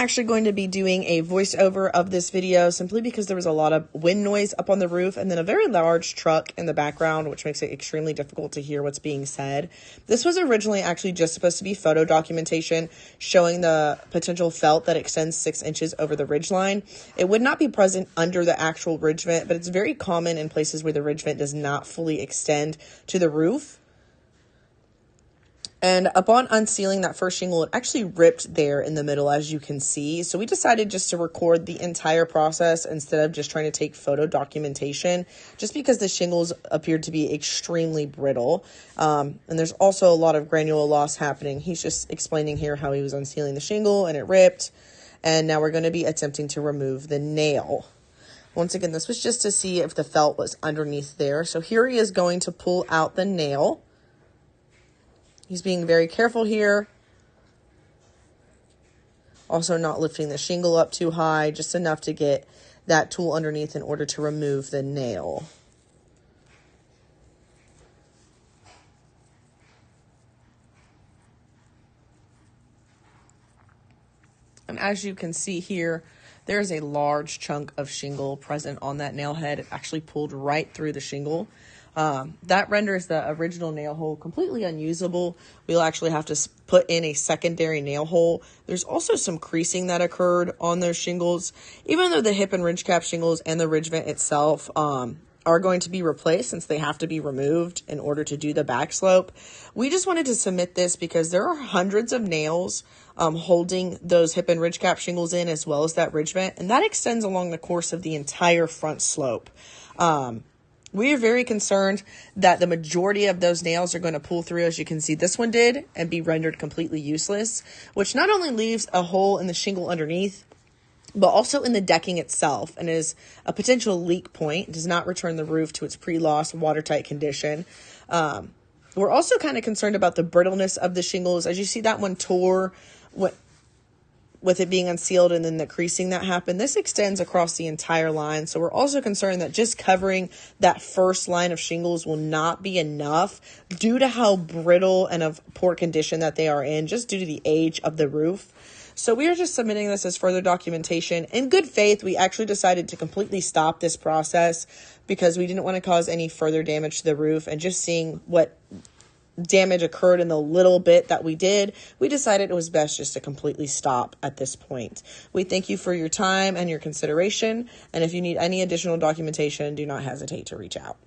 actually going to be doing a voiceover of this video simply because there was a lot of wind noise up on the roof and then a very large truck in the background, which makes it extremely difficult to hear what's being said. This was originally actually just supposed to be photo documentation showing the potential felt that extends 6 inches over the ridge line. It would not be present under the actual ridge vent, but it's very common in places where the ridge vent does not fully extend to the roof. And upon unsealing that first shingle, it actually ripped there in the middle, as you can see. So we decided just to record the entire process instead of just trying to take photo documentation, just because the shingles appeared to be extremely brittle. And there's also a lot of granular loss happening. He's just explaining here how he was unsealing the shingle and it ripped. And now we're going to be attempting to remove the nail. Once again, this was just to see if the felt was underneath there. So here he is going to pull out the nail. He's being very careful here. Also not lifting the shingle up too high, just enough to get that tool underneath in order to remove the nail. And as you can see here, there's a large chunk of shingle present on that nail head. It actually pulled right through the shingle. That renders the original nail hole completely unusable. We'll actually have to put in a secondary nail hole. There's also some creasing that occurred on those shingles. Even though the hip and ridge cap shingles and the ridge vent itself are going to be replaced since they have to be removed in order to do the back slope, we just wanted to submit this because there are hundreds of nails holding those hip and ridge cap shingles in, as well as that ridge vent, and that extends along the course of the entire front slope. We are very concerned that the majority of those nails are going to pull through, as you can see this one did, and be rendered completely useless, which not only leaves a hole in the shingle underneath, but also in the decking itself, and is a potential leak point. It does not return the roof to its pre-loss watertight condition. We're also kind of concerned about the brittleness of the shingles. As you see, that one tore with it being unsealed and then the creasing that happened. This extends across the entire line. So we're also concerned that just covering that first line of shingles will not be enough due to how brittle and of poor condition that they are in, just due to the age of the roof. So we are just submitting this as further documentation. In good faith, we actually decided to completely stop this process because we didn't want to cause any further damage to the roof, and just seeing what damage occurred in the little bit that we did, we decided it was best just to completely stop at this point. We thank you for your time and your consideration, and if you need any additional documentation, do not hesitate to reach out.